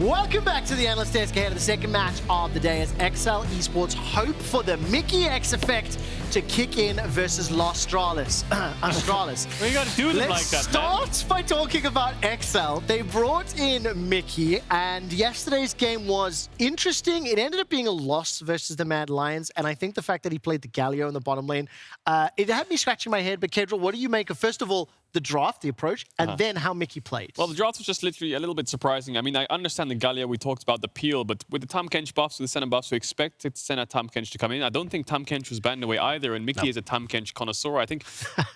Welcome back to the Analyst Desk ahead of the second match of the day as XL Esports hope for the Mikyx effect to kick in versus Astralis. Well, you gotta do them like that, Let's start by talking about XL. They brought in Mikyx, and yesterday's game was interesting. It ended up being a loss versus the Mad Lions, and I think the fact that he played the Galio in the bottom lane, it had me scratching my head. But Caedrel, what do you make of, first of all, the draft, the approach, and then how Mikyx played? Well, the draft was just literally a little bit surprising. I mean, I understand the Galio, we talked about the peel, but with the Tahm Kench buffs, with the Senna buffs, we expected Senna Tahm Kench to come in. I don't think Tahm Kench was banned away either, and Mikyx is a Tahm Kench connoisseur. I think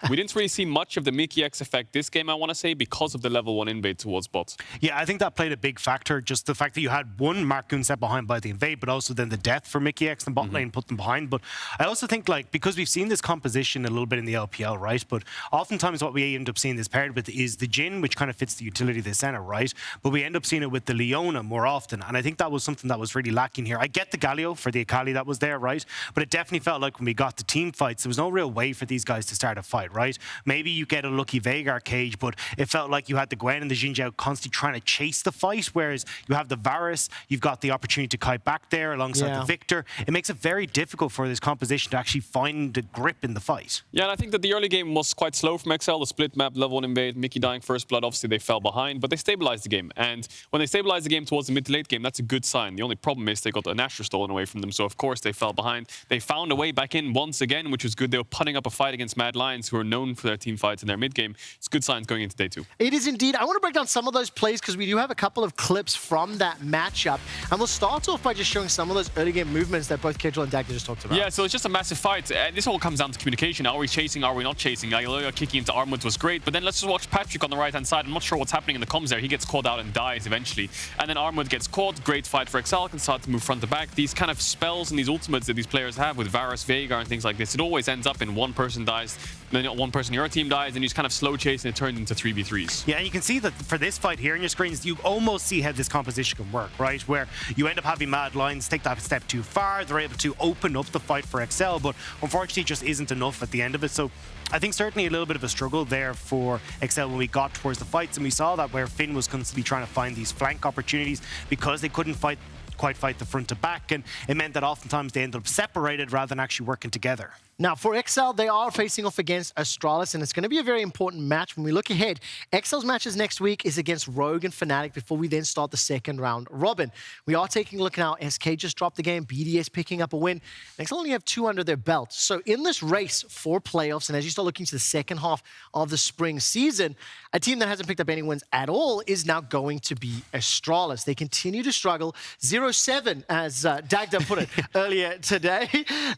we didn't really see much of the Mikyx effect this game, I want to say, because of the level 1 invade towards bot. Yeah, I think that played a big factor, just the fact that you had one Markoon set behind by the invade, but also then the death for Mikyx and bot lane put them behind. But I also think, like, because we've seen this composition a little bit in the LPL, right? But oftentimes what we end up seeing this paired with is the Jhin, which kind of fits the utility of the Senna, right? But we end up seeing it with the Leona more often, and I think that was something that was really lacking here. I get the Galio for the Akali that was there, right? But it definitely felt like when we got to team fights, there was no real way for these guys to start a fight, right? Maybe you get a lucky Veigar cage, but it felt like you had the Gwen and the Zhao constantly trying to chase the fight, whereas you have the Varus, you've got the opportunity to kite back there alongside the Victor. It makes it very difficult for this composition to actually find the grip in the fight. Yeah, and I think that the early game was quite slow from XL, the split map, level 1 invade, Mikyx dying first blood, obviously they fell behind, but they stabilized the game. And when they stabilized the game towards the mid to late game, that's a good sign. The only problem is they got an Asher stolen away from them, so of course they fell behind. They found a way back in once again, which was good. They were putting up a fight against Mad Lions, who are known for their team fights in their mid game. It's good signs going into day 2. It is indeed. I want to break down some of those plays because we do have a couple of clips from that matchup. And we'll start off by just showing some of those early game movements that both Caedrel and Dagda just talked about. Yeah, so it's just a massive fight. This all comes down to communication. Are we chasing? Are we not chasing? Iloya kicking into Armwood was great, but then let's just watch Patrik on the right-hand side. I'm not sure what's happening in the comms there. He gets caught out and dies eventually. And then Armwood gets caught. Great fight for XL. Can start to move front to back. These kind of spells and these ultimates that these players have with Varus, Veigar, and things like this, it always ends up in one person dies, then one person in your team dies, and you just kind of slow chase and it turns into 3v3s. Yeah, and you can see that for this fight here on your screens, you almost see how this composition can work, right? Where you end up having Mad Lions take that step too far. They're able to open up the fight for XL, but unfortunately it just isn't enough at the end of it. So I think certainly a little bit of a struggle there for XL when we got towards the fights, and we saw that where Finn was constantly trying to find these flank opportunities because they couldn't quite fight the front to back, and it meant that oftentimes they ended up separated rather than actually working together. Now, for XL, they are facing off against Astralis, and it's going to be a very important match. When we look ahead, XL's matches next week is against Rogue and Fnatic before we then start the second round robin. We are taking a look now. SK just dropped the game. BDS picking up a win. XL only have 2 under their belt. So in this race for playoffs, and as you start looking to the second half of the spring season, a team that hasn't picked up any wins at all is now going to be Astralis. They continue to struggle. 0-7, as Dagda put it earlier today.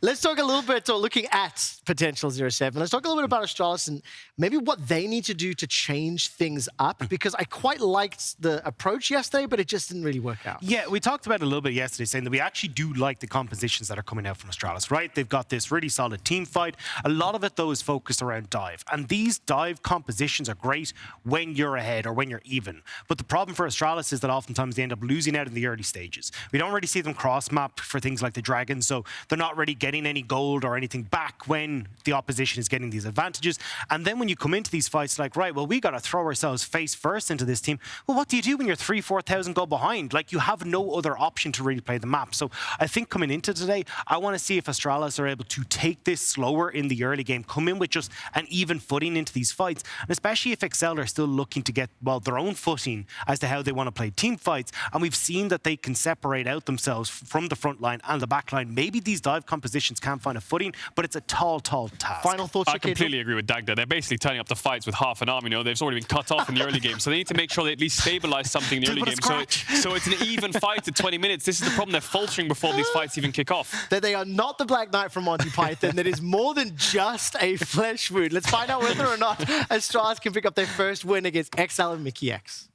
Let's talk a little bit, looking at potential 0-7. Let's talk a little bit about Astralis and maybe what they need to do to change things up, because I quite liked the approach yesterday, but it just didn't really work out. Yeah, we talked about it a little bit yesterday, saying that we actually do like the compositions that are coming out from Astralis, right? They've got this really solid team fight. A lot of it, though, is focused around dive. And these dive compositions are great when you're ahead or when you're even. But the problem for Astralis is that oftentimes they end up losing out in the early stages. We don't really see them cross-map for things like the Dragons, so they're not really getting any gold or anything back when the opposition is getting these advantages. And then when you come into these fights, like, right, well, we got to throw ourselves face first into this team. Well, what do you do when you're 3,000-4,000 goal behind? Like, you have no other option to really play the map. So I think coming into today, I want to see if Astralis are able to take this slower in the early game, come in with just an even footing into these fights. And especially if XL are still looking to get, well, their own footing as to how they want to play team fights. And we've seen that they can separate out themselves from the front line and the back line. Maybe these dive compositions can't find a footing, but it's a tall task. Final thoughts? I completely agree with Dagda. They're basically turning up the fights with half an arm. You know, they've already been cut off in the early game, so they need to make sure they at least stabilize something in the early game. So it's an even fight at 20 minutes. This is the problem. They're faltering before these fights even kick off. That they are not the Black Knight from Monty Python. That is more than just a flesh wound. Let's find out whether or not Astralis can pick up their first win against XL and Mikyx.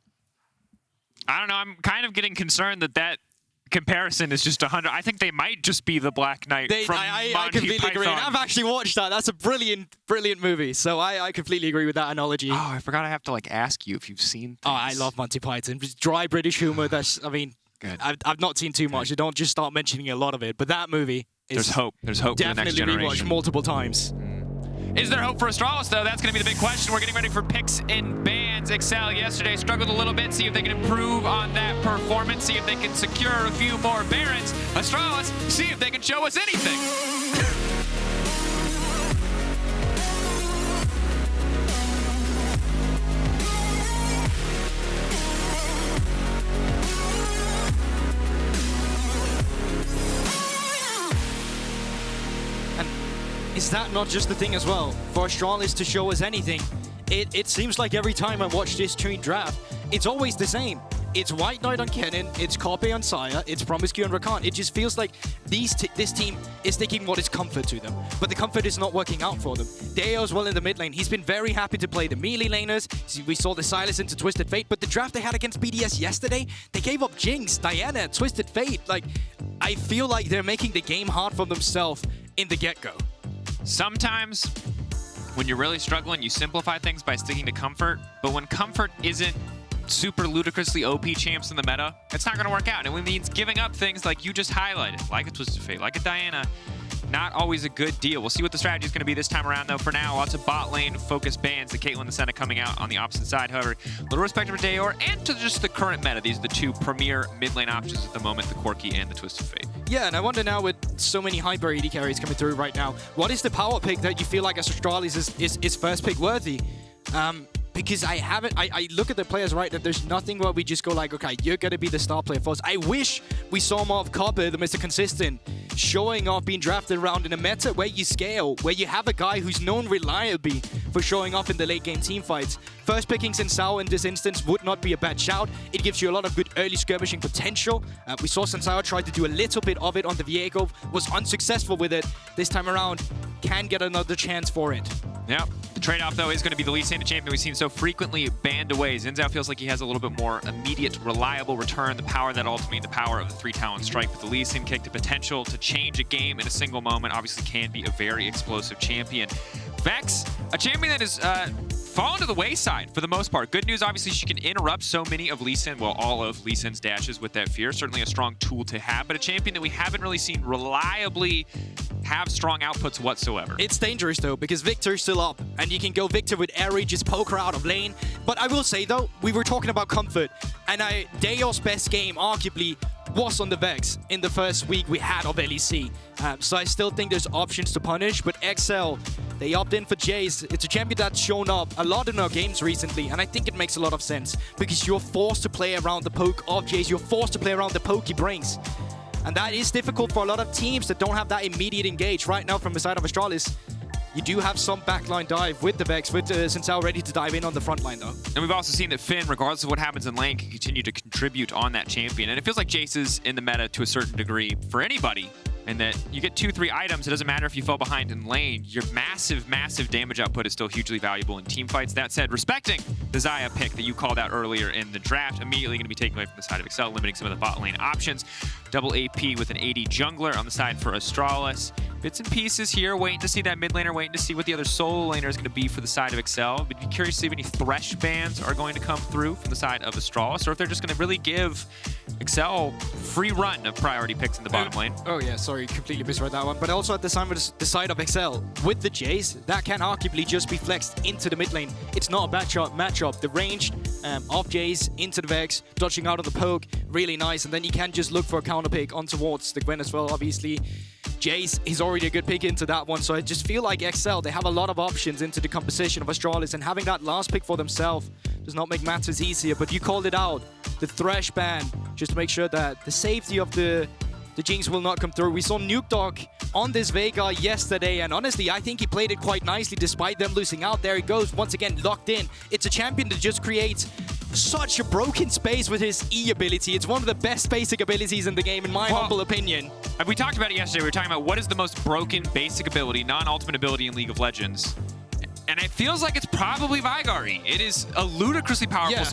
I don't know. I'm kind of getting concerned that comparison is just 100. I think they might just be the Black Knight from Monty I completely Python. agree. And I've actually watched that. That's a brilliant movie. So I completely agree with that analogy. Oh, I forgot I have to like ask you if you've seen things. Oh, I love Monty Python. Just dry British humor. That's, I mean, good. I've not seen too much. I don't just start mentioning a lot of it. But that movie is There's hope. There's hope for the next definitely generation. rewatched multiple times. Is there hope for Astralis, though? That's going to be the big question. We're getting ready for picks and bans. Excel yesterday struggled a little bit. See if they can improve on that performance. See if they can secure a few more Barons. Astralis, see if they can show us anything. Is that not just the thing as well? For Astralis to show us anything, it seems like every time I watch this Tune draft, it's always the same. It's WhiteKnight on Kennen, it's Kobbe on Saya, it's promisq on Rakan. It just feels like this team is taking what is comfort to them, but the comfort is not working out for them. Deo as well in the mid lane. He's been very happy to play the melee laners. We saw the Silas into Twisted Fate, but the draft they had against BDS yesterday, they gave up Jinx, Diana, Twisted Fate. Like, I feel like they're making the game hard for themselves in the get-go. Sometimes, when you're really struggling, you simplify things by sticking to comfort, but when comfort isn't super ludicrously OP champs in the meta, it's not going to work out. And it means giving up things like you just highlighted, like a Twisted Fate, like a Diana, not always a good deal. We'll see what the strategy is going to be this time around, though. For now, lots of bot lane focused bans. The Caitlyn, the Senna coming out on the opposite side. However, little respect for Dajor and to just the current meta. These are the two premier mid lane options at the moment, the Corki and the Twisted Fate. Yeah, and I wonder now with so many hyper AD carries coming through right now, what is the power pick that you feel like Astralis is first pick worthy? Because I look at the players, right, that there's nothing where we just go like, okay, you're going to be the star player for us. I wish we saw more of Kobbe, the Mr. Consistent, showing off being drafted around in a meta where you scale, where you have a guy who's known reliably for showing off in the late game team fights. First picking Zanzarah in this instance would not be a bad shout. It gives you a lot of good early skirmishing potential. We saw Zanzarah try to do a little bit of it on the Veigar, was unsuccessful with it. This time around, can get another chance for it. Yeah, the trade-off, though, is going to be the Lee Sin, champion we've seen so frequently banned away. Zhao feels like he has a little bit more immediate, reliable return, the power that ultimately, the power of the three-talon strike. But the Lee Sin kick, the potential to change a game in a single moment, obviously can be a very explosive champion. Vex, a champion that is fallen to the wayside for the most part. Good news, obviously, she can interrupt so many of Lee Sin, well, all of Lee Sin's dashes with that fear. Certainly a strong tool to have, but a champion that we haven't really seen reliably have strong outputs whatsoever. It's dangerous, though, because Victor's still up, and you can go Victor with Airy, just poke her out of lane. But I will say, though, we were talking about comfort, and Dajor's best game, arguably, was on the Vex in the first week we had of LEC. So I still think there's options to punish, but XL, they opt in for Jayce. It's a champion that's shown up a lot in our games recently, and I think it makes a lot of sense, because you're forced to play around the poke of Jayce, you're forced to play around the poke he brings. And that is difficult for a lot of teams that don't have that immediate engage. Right now, from the side of Astralis, you do have some backline dive with the Vex, with Zanzarah ready to dive in on the front line, though. And we've also seen that Finn, regardless of what happens in lane, can continue to contribute on that champion. And it feels like Jayce is in the meta to a certain degree for anybody. And that you get 2-3 items, it doesn't matter if you fall behind in lane, your massive damage output is still hugely valuable in team fights. That said, respecting the Xayah pick that you called out earlier in the draft, immediately going to be taken away from the side of Excel, limiting some of the bot lane options. Double AP with an AD jungler on the side for Astralis. Bits and pieces here, waiting to see that mid laner, waiting to see what the other solo laner is going to be for the side of Excel. But be curious to see if any Thresh bans are going to come through from the side of Astralis, or if they're just going to really give Excel free run of priority picks in the bottom lane. Oh yeah, sorry, completely misread that one. But also at the side of Excel, with the Jayce, that can arguably just be flexed into the mid lane. It's not a bad matchup. The range of Jayce into the Vex, dodging out of the poke, really nice. And then you can just look for a counter pick on towards the Gwen as well, obviously. Jayce is already a good pick into that one, so I just feel like XL, they have a lot of options into the composition of Astralis, and having that last pick for themselves does not make matters easier. But you called it out, the Thresh ban, just to make sure that the safety of the Jinx will not come through. We saw Nukeduck on this Veigar yesterday, and honestly, I think he played it quite nicely despite them losing out. There he goes, once again, locked in. It's a champion that just creates such a broken space with his E ability. It's one of the best basic abilities in the game, in my humble opinion. We talked about it yesterday. We were talking about what is the most broken basic ability, non-ultimate ability in League of Legends. And it feels like it's probably Veigar. It is a ludicrously powerful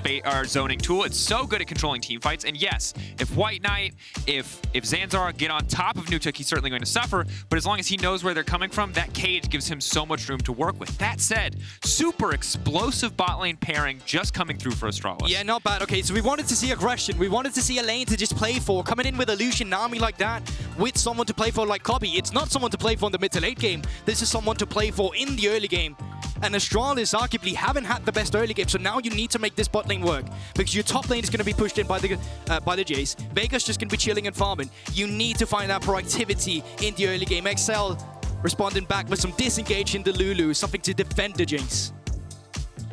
zoning tool. It's so good at controlling team fights. And yes, if WhiteKnight, if Zanzarah get on top of Nukeduck, he's certainly going to suffer. But as long as he knows where they're coming from, that cage gives him so much room to work with. That said, super explosive bot lane pairing just coming through for Astralis. Yeah, not bad. Okay, so we wanted to see aggression. We wanted to see a lane to just play for. Coming in with a Lucian Nami like that, with someone to play for like Kobbe. It's not someone to play for in the mid to late game. This is someone to play for in the early game. And Astralis arguably haven't had the best early game, so now you need to make this bot lane work because your top lane is going to be pushed in by the Jayce. Veigar's just going to be chilling and farming. You need to find that proactivity in the early game. XL responding back with some disengage in the Lulu, something to defend the Jinx.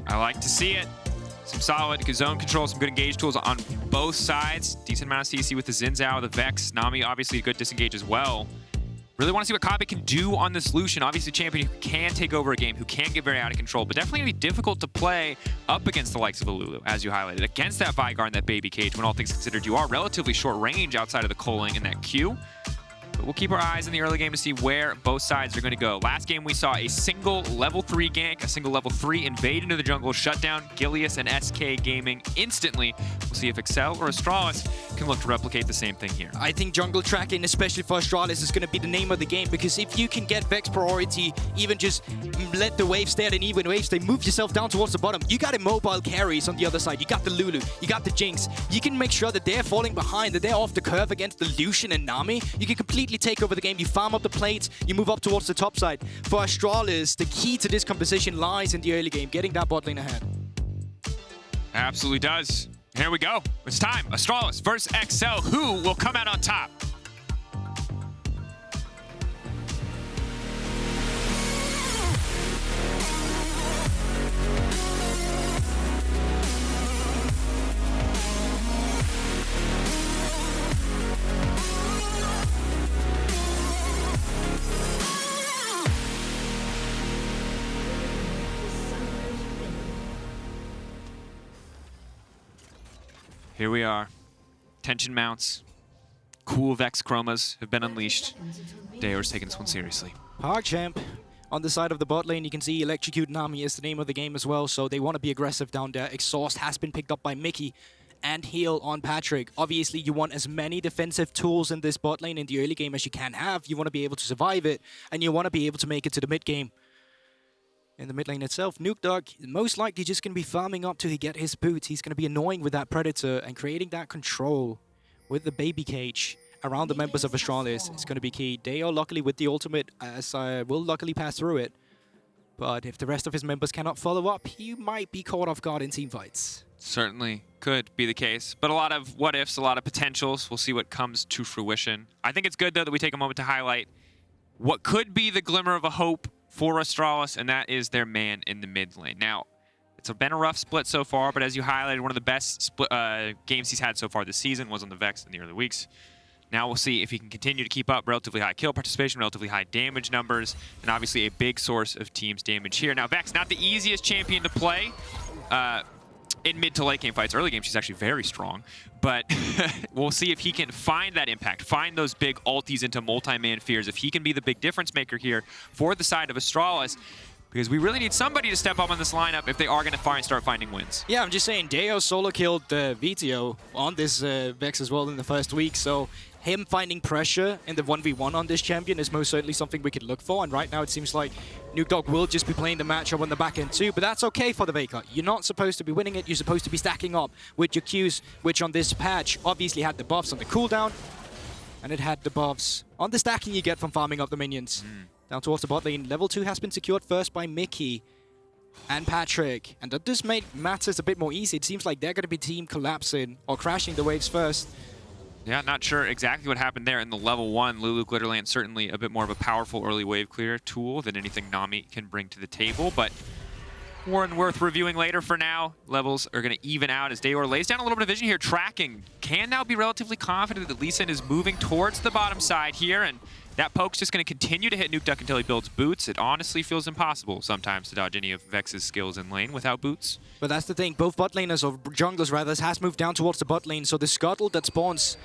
I like to see it. Some solid zone control, some good engage tools on both sides. Decent amount of CC with the Zhao, the Vex. Nami, obviously a good disengage as well. Really want to see what Kobbe can do on this Lucian. Obviously, a champion who can take over a game, who can get very out of control, but definitely going to be difficult to play up against the likes of a Lulu, as you highlighted. Against that Veigar and that baby cage, when all things considered, you are relatively short range outside of the culling in that Q. But we'll keep our eyes in the early game to see where both sides are going to go. Last game, we saw a single level 3 gank, a single level 3 invade into the jungle, shut down Gilius and SK Gaming instantly. We'll see if Excel or Astralis can look to replicate the same thing here. I think jungle tracking, especially for Astralis, is going to be the name of the game, because if you can get Vex priority, even just let the wave stay at an even wave stay, move yourself down towards the bottom. You got immobile carries on the other side. You got the Lulu, you got the Jinx. You can make sure that they're falling behind, that they're off the curve against the Lucian and Nami. You can completely take over the game. You farm up the plates, you move up towards the top side. For Astralis, the key to this composition lies in the early game, getting that bot lane ahead. Absolutely does. Here we go. It's time. Astralis versus XL. Who will come out on top? Here we are. Tension mounts. Cool Vex chromas have been unleashed. Dajor's taking this one seriously. PogChamp on the side of the bot lane. You can see Electrocute Nami is the name of the game as well, so they want to be aggressive down there. Exhaust has been picked up by Mikyx and heal on Patrik. Obviously, you want as many defensive tools in this bot lane in the early game as you can have. You want to be able to survive it, and you want to be able to make it to the mid game. In the mid lane itself, Nukeduck most likely just going to be farming up till he get his boots. He's going to be annoying with that Predator and creating that control with the baby cage around the members of Astralis. It's going to be key. Dajor luckily with the ultimate, as will luckily pass through it. But if the rest of his members cannot follow up, he might be caught off guard in team fights. Certainly could be the case, but a lot of what ifs, a lot of potentials. We'll see what comes to fruition. I think it's good though that we take a moment to highlight what could be the glimmer of a hope for Astralis, and that is their man in the mid lane. Now, it's been a rough split so far, but as you highlighted, one of the best games he's had so far this season was on the Vex in the early weeks. Now we'll see if he can continue to keep up relatively high kill participation, relatively high damage numbers, and obviously a big source of team's damage here. Now, Vex, not the easiest champion to play in mid to late game fights. Early game, she's actually very strong, but we'll see if he can find that impact, find those big ultis into multi-man fears, if he can be the big difference maker here for the side of Astralis, because we really need somebody to step up on this lineup if they are going to start finding wins. Yeah, I'm just saying, Dajor solo killed VTO on this Vex as well in the first week, so him finding pressure in the 1v1 on this champion is most certainly something we could look for, and right now it seems like Nukeduck will just be playing the matchup on the back end too, but that's okay for the Veigar. You're not supposed to be winning it, you're supposed to be stacking up with your Qs, which on this patch obviously had the buffs on the cooldown, and it had the buffs on the stacking you get from farming up the minions. Down towards the bot lane, level 2 has been secured first by Mikyx and Patrik, and that does make matters a bit more easy. It seems like they're going to be team collapsing or crashing the waves first. Yeah, not sure exactly what happened there in the level 1. Lulu Glitterland certainly a bit more of a powerful early wave clear tool than anything Nami can bring to the table, but one worth reviewing later. For now, levels are going to even out as Dajor lays down a little bit of vision here. Tracking can now be relatively confident that Lee Sin is moving towards the bottom side here, and that poke's just going to continue to hit Nukeduck until he builds boots. It honestly feels impossible sometimes to dodge any of Vex's skills in lane without boots. But that's the thing, both bot laners, or junglers rather, has moved down towards the bot lane, so the scuttle that spawns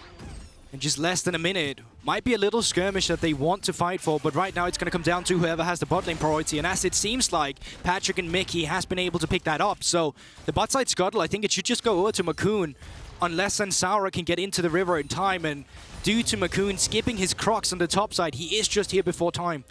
in just less than a minute might be a little skirmish that they want to fight for, but right now it's going to come down to whoever has the bot lane priority. And as it seems like, Patrik and Mikyx has been able to pick that up. So the bot side scuttle, I think it should just go over to Markoon, unless Zanzarah can get into the river in time. And due to Markoon skipping his crocs on the top side, he is just here before time.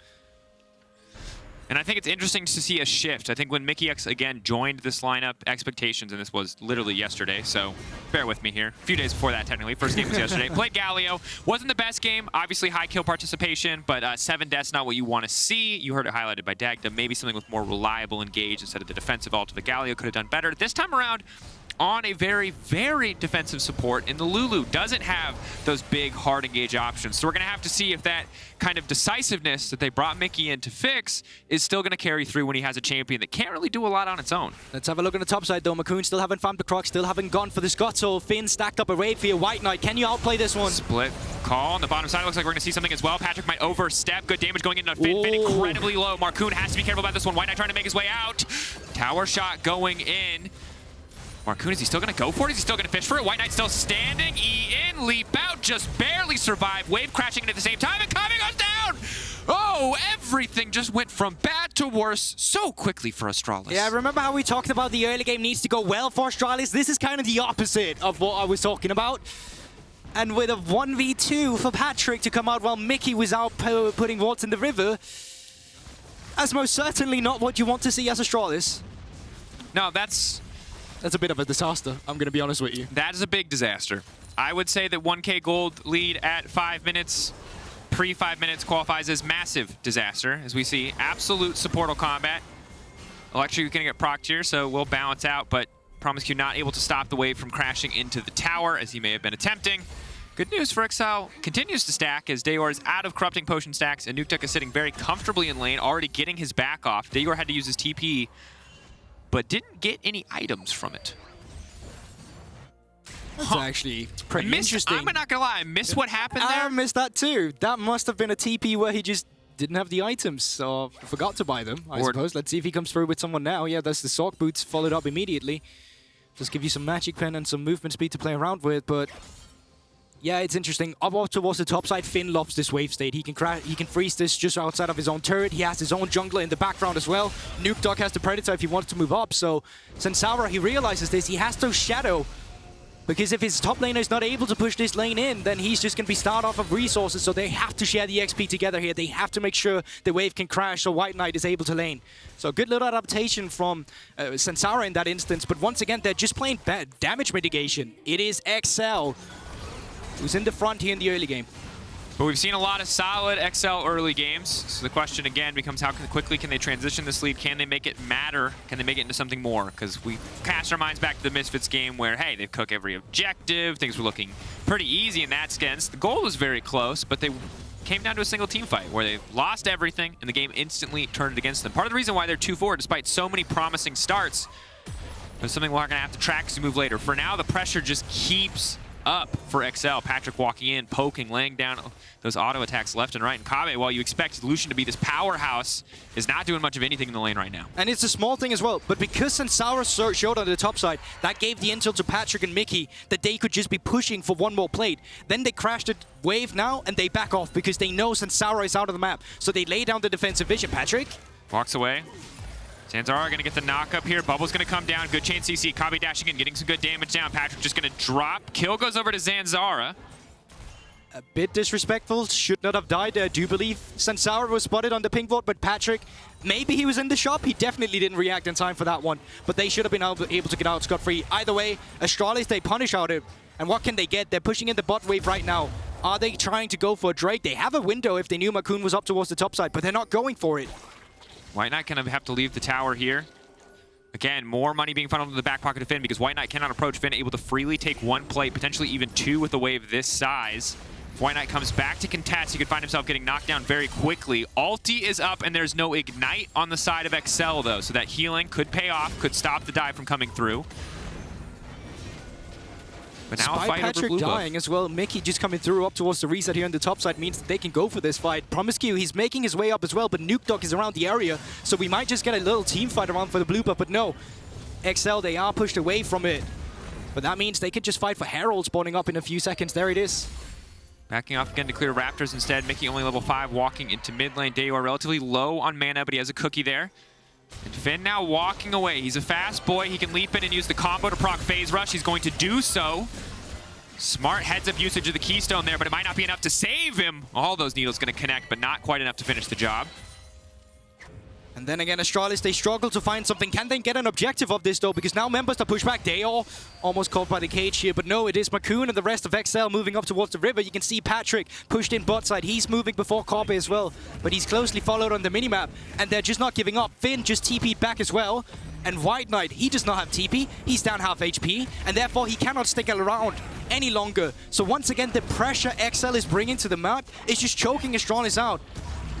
And I think it's interesting to see a shift. I think when Mikyx again joined this lineup, expectations, and this was literally yesterday, so bear with me here. A few days before that, technically. First game was yesterday. Played Galio. Wasn't the best game. Obviously, high kill participation, but 7 deaths not what you want to see. You heard it highlighted by Dagda. Maybe something with more reliable engage instead of the defensive ult. The Galio could have done better. This time around, on a very, very defensive support, and the Lulu doesn't have those big, hard engage options. So we're going to have to see if that kind of decisiveness that they brought Mikyx in to fix is still going to carry through when he has a champion that can't really do a lot on its own. Let's have a look on the top side, though. Markoon still haven't farmed the croc, still haven't gone for the scuttle. Finn stacked up a raid for your WhiteKnight. Can you outplay this one? Split call on the bottom side. Looks like we're going to see something as well. Patrik might overstep. Good damage going into Finn. Finn incredibly low. Markoon has to be careful about this one. WhiteKnight trying to make his way out. Tower shot going in. Markoon, is he still going to go for it? Is he still going to fish for it? WhiteKnight still standing. E in, leap out, just barely survived. Wave crashing in at the same time, and Kobbe goes down! Oh, everything just went from bad to worse so quickly for Astralis. Yeah, remember how we talked about the early game needs to go well for Astralis? This is kind of the opposite of what I was talking about. And with a 1v2 for Patrik to come out while Mikyx was out putting wards in the river, that's most certainly not what you want to see as Astralis. No, that's a bit of a disaster, I'm going to be honest with you. That is a big disaster. I would say that 1k gold lead at 5 minutes, pre-5 minutes qualifies as massive disaster, as we see absolute supportal combat. Electric going to get procced here, so we'll balance out, but promisq not able to stop the wave from crashing into the tower, as he may have been attempting. Good news for Excel, continues to stack as Dajor is out of corrupting potion stacks, and Nukeduck is sitting very comfortably in lane, already getting his back off. Dajor had to use his TP, but didn't get any items from it. That's actually pretty interesting. I'm not gonna lie, I missed what happened there. I missed that too. That must have been a TP where he just didn't have the items, or forgot to buy them, I suppose. Let's see if he comes through with someone now. Yeah, that's the sock boots followed up immediately. Just give you some magic pen and some movement speed to play around with, but yeah, it's interesting. Up towards the top side, Finn loves this wave state. He can freeze this just outside of his own turret. He has his own jungler in the background as well. Nukeduck has the Predator if he wants to move up. So Zanzarah, he realizes this. He has to shadow, because if his top laner is not able to push this lane in, then he's just going to be starved off of resources. So they have to share the XP together here. They have to make sure the wave can crash so WhiteKnight is able to lane. So good little adaptation from Zanzarah in that instance. But once again, they're just playing bad damage mitigation. It is XL who's in the front here in the early game. But we've seen a lot of solid XL early games. So the question again becomes how quickly can they transition this lead? Can they make it matter? Can they make it into something more? Because we cast our minds back to the Misfits game where, hey, they've cooked every objective. Things were looking pretty easy in that sense. The goal was very close, but they came down to a single team fight where they lost everything and the game instantly turned it against them. Part of the reason why they're 2-4 despite so many promising starts is something we're going to have to track as we move later. For now, the pressure just keeps up for XL. Patrik walking in, poking, laying down those auto attacks left and right. And Kobbe, while you expect Lucian to be this powerhouse, is not doing much of anything in the lane right now. And it's a small thing as well, but because Zanzarah showed on the top side, that gave the intel to Patrik and Mikyx that they could just be pushing for one more plate. Then they crashed the wave now, and they back off because they know Zanzarah is out of the map. So they lay down the defensive vision. Patrik walks away. Zanzarah going to get the knock up here. Bubble's going to come down. Good chain CC. Kobbe dashing in, getting some good damage down. Patrik just going to drop. Kill goes over to Zanzarah. A bit disrespectful. Should not have died there. I do believe Zanzarah was spotted on the ping vault, but Patrik, maybe he was in the shop. He definitely didn't react in time for that one. But they should have been able to get out scot-free. Either way, Astralis, they punish out it. And what can they get? They're pushing in the bot wave right now. Are they trying to go for a Drake? They have a window if they knew Markoon was up towards the top side, but they're not going for it. WhiteKnight going to have to leave the tower here. Again, more money being funneled into the back pocket of Finn because WhiteKnight cannot approach Finn, able to freely take one plate, potentially even two with a wave this size. If WhiteKnight comes back to contest, he could find himself getting knocked down very quickly. Ulti is up, and there's no Ignite on the side of XL, though, so that healing could pay off, could stop the dive from coming through. But now Despite a fight over Patrik blue dying buff. as well, Mikyx just coming through up towards the reset here on the top side means that they can go for this fight. promisq, he's making his way up as well, but Nukeduck is around the area, so we might just get a little team fight around for the blue buff, but no. XL, they are pushed away from it. But that means they could just fight for Herald spawning up in a few seconds. There it is. Backing off again to clear Raptors instead. Mikyx only level 5, walking into mid lane. Dajor relatively low on mana, but he has a cookie there. And Finn now walking away. He's a fast boy. He can leap in and use the combo to proc phase rush. He's going to do so. Smart heads-up usage of the Keystone there, but it might not be enough to save him. All those needles going to connect, but not quite enough to finish the job. And then again, Astralis, they struggle to find something. Can they get an objective of this, though? Because now members to push back. Dajor almost caught by the cage here. But no, it is Markoon and the rest of XL moving up towards the river. You can see Patrik pushed in bot side. He's moving before Kobbe as well. But he's closely followed on the minimap. And they're just not giving up. Finn just TP'd back as well. And WhiteKnight, he does not have TP. He's down half HP. And therefore, he cannot stick around any longer. So once again, the pressure XL is bringing to the map is just choking Astralis out.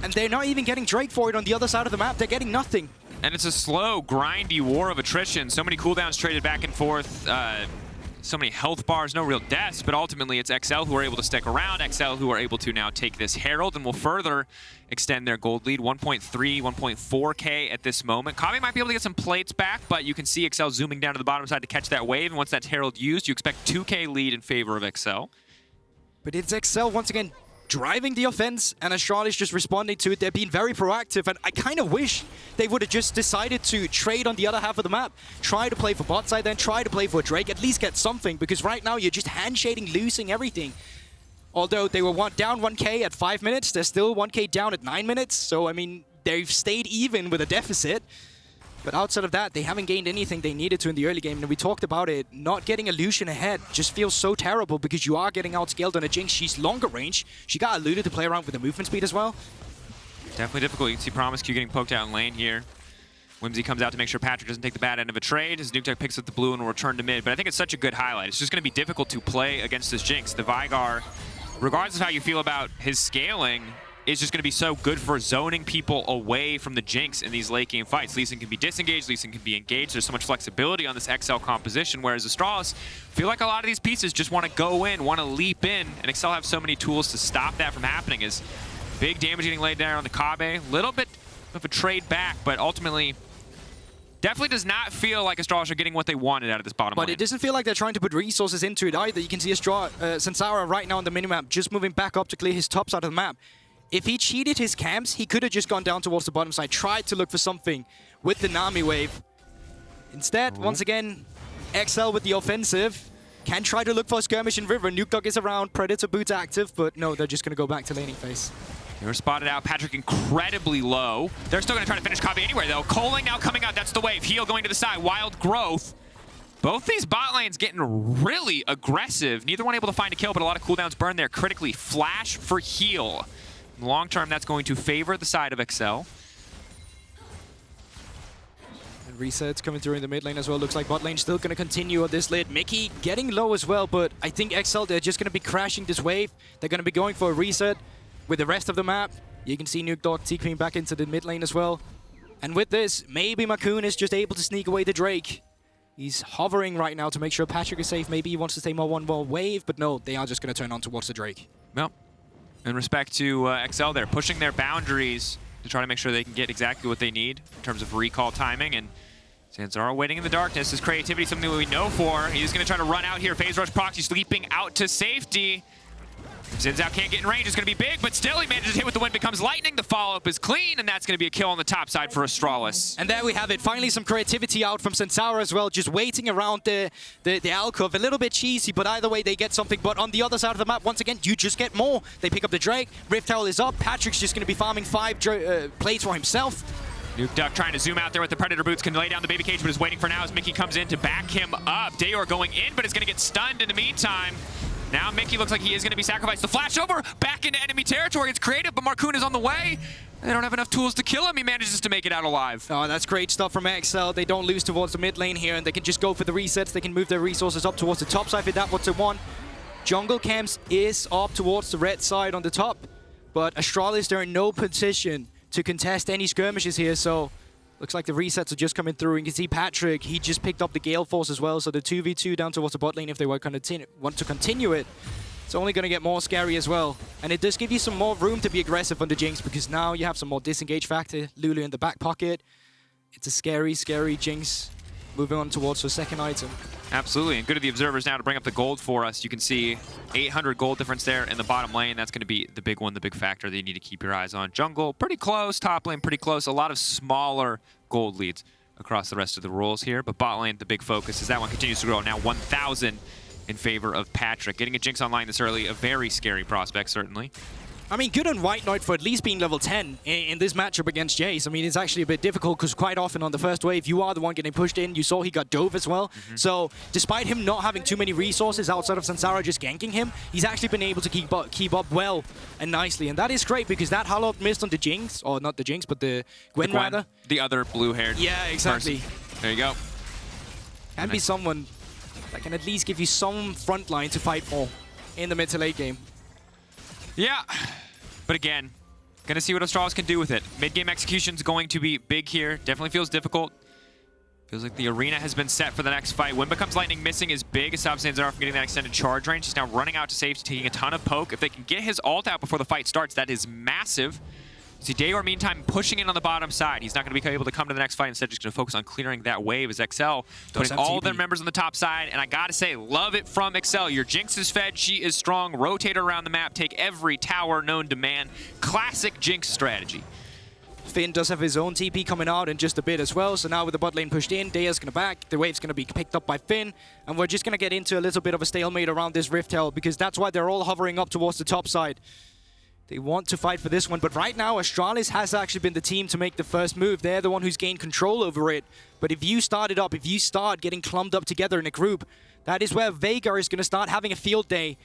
And they're not even getting Drake for it on the other side of the map. They're getting nothing. And it's a slow, grindy war of attrition. So many cooldowns traded back and forth. So many health bars, no real deaths. But ultimately, it's XL who are able to stick around. XL who are able to now take this Herald and will further extend their gold lead. 1.3, 1.4K at this moment. Kobbe might be able to get some plates back, but you can see XL zooming down to the bottom side to catch that wave. And once that's Herald used, you expect 2K lead in favor of XL. But it's XL once again driving the offense, and Astralis just responding to it. They're being very proactive, and I kind of wish they would have just decided to trade on the other half of the map. Try to play for bot side, then try to play for Drake, at least get something, because right now you're just handshading, losing everything. Although they were down 1K at 5 minutes, they're still 1K down at 9 minutes, so I mean, they've stayed even with a deficit. But outside of that, they haven't gained anything they needed to in the early game. And we talked about it. Not getting a Lucian ahead just feels so terrible because you are getting outscaled on a Jinx. She's longer range. She got Lulu to play around with the movement speed as well. Definitely difficult. You can see promisq getting poked out in lane here. Whimsy comes out to make sure Patrik doesn't take the bad end of a trade. His Nukeduck picks up the blue and will return to mid. But I think it's such a good highlight. It's just going to be difficult to play against this Jinx. The Veigar, regardless of how you feel about his scaling, is just going to be so good for zoning people away from the Jinx in these late game fights. Lee Sin can be disengaged, Lee Sin can be engaged. There's so much flexibility on this XL composition, whereas Astralis feel like a lot of these pieces just want to go in, want to leap in, and XL have so many tools to stop that from happening. As big damage getting laid down on the Kobbe, little bit of a trade back, but ultimately definitely does not feel like Astralis are getting what they wanted out of this bottom lane. But it doesn't feel like they're trying to put resources into it either. You can see Zanzarah right now on the minimap, just moving back up to clear his top side of the map. If he cheated his camps, he could have just gone down towards the bottom side, tried to look for something with the Nami wave. Instead, once again, XL with the offensive. Can try to look for a skirmish in river. Nukeduck is around, Predator boots active, but no, they're just going to go back to laning phase. They were spotted out. Patrik incredibly low. They're still going to try to finish Kobbe anyway, though. Coling now coming out. That's the wave. Heal going to the side. Wild growth. Both these bot lanes getting really aggressive. Neither one able to find a kill, but a lot of cooldowns burn there. Critically, flash for heal. In the long term, that's going to favor the side of XL. And resets coming through in the mid lane as well. Looks like bot lane still going to continue on this lid. Mikyx getting low as well, but I think XL, they're just going to be crashing this wave. They're going to be going for a reset with the rest of the map. You can see Nukeduck TPing back into the mid lane as well. And with this, maybe Markoon is just able to sneak away the Drake. He's hovering right now to make sure Patrik is safe. Maybe he wants to stay one more wave, but no, they are just going to turn on towards the Drake. Well, in respect to XL, they're pushing their boundaries to try to make sure they can get exactly what they need in terms of recall timing. And Zanzarah waiting in the darkness. His creativity is something that we know for. He's going to try to run out here. Phase rush proxy sleeping out to safety. If Zanzarah can't get in range, it's going to be big, but still he manages to hit with the wind, becomes lightning. The follow-up is clean, and that's going to be a kill on the top side for Astralis. And there we have it. Finally some creativity out from Zanzarah as well, just waiting around the alcove. A little bit cheesy, but either way they get something. But on the other side of the map, once again, you just get more. They pick up the Drake. Rift Herald is up. Patrik's just going to be farming 5 plates for himself. Nukeduck trying to zoom out there with the Predator boots, can lay down the baby cage, but is waiting for now as Mikyx comes in to back him up. Dajor going in, but is going to get stunned in the meantime. Now Mikyx looks like he is going to be sacrificed. The flash over, back into enemy territory. It's creative, but Markoon is on the way. They don't have enough tools to kill him. He manages to make it out alive. Oh, that's great stuff from XL. They don't lose towards the mid lane here, and they can just go for the resets. They can move their resources up towards the top side for that what they want. Jungle camps is up towards the red side on the top, but Astralis, they're in no position to contest any skirmishes here, so looks like the resets are just coming through. You can see Patrik, he just picked up the Gale Force as well, so the 2v2 down towards the bot lane if they want to continue it. It's only going to get more scary as well. And it does give you some more room to be aggressive on the Jinx, because now you have some more disengage factor. Lulu in the back pocket. It's a scary, scary Jinx moving on towards her second item. Absolutely, and good of the observers now to bring up the gold for us. You can see 800 gold difference there in the bottom lane. That's going to be the big one, the big factor that you need to keep your eyes on. Jungle, pretty close. Top lane, pretty close. A lot of smaller gold leads across the rest of the roles here. But bot lane, the big focus, as that one continues to grow. Now 1,000 in favor of Patrik. Getting a Jinx online this early, a very scary prospect, certainly. I mean, good on WhiteKnight for at least being level 10 in this matchup against Jayce. I mean, it's actually a bit difficult because quite often on the first wave, you are the one getting pushed in. You saw he got dove as well. So despite him not having too many resources outside of Zanzarah just ganking him, he's actually been able to keep up well and nicely. And that is great because that Hollow missed on the Jinx, or not the Jinx, but the Gwen rather. The other blue-haired Yeah, exactly. person. There you go. Can be someone that can at least give you some front line to fight for in the mid to late game. Yeah, but again, gonna see what Astralis can do with it. Mid-game execution's going to be big here. Definitely feels difficult. Feels like the arena has been set for the next fight. When becomes lightning missing is big. It stops Zanzarah from getting that extended charge range. He's now running out to safety, taking a ton of poke. If they can get his ult out before the fight starts, that is massive. See Dajor, meantime, pushing in on the bottom side. He's not going to be able to come to the next fight. Instead, just going to focus on clearing that wave as XL putting all their members on the top side. And I got to say, love it from XL. Your Jinx is fed. She is strong. Rotate her around the map. Take every tower known to man. Classic Jinx strategy. Finn does have his own TP coming out in just a bit as well. So now with the bot lane pushed in, Daya's going to back. The wave's going to be picked up by Finn. And we're just going to get into a little bit of a stalemate around this Rift Hell because that's why they're all hovering up towards the top side. They want to fight for this one, but right now Astralis has actually been the team to make the first move. They're the one who's gained control over it. But if you start it up, if you start getting clumped up together in a group, that is where Veigar is going to start having a field day.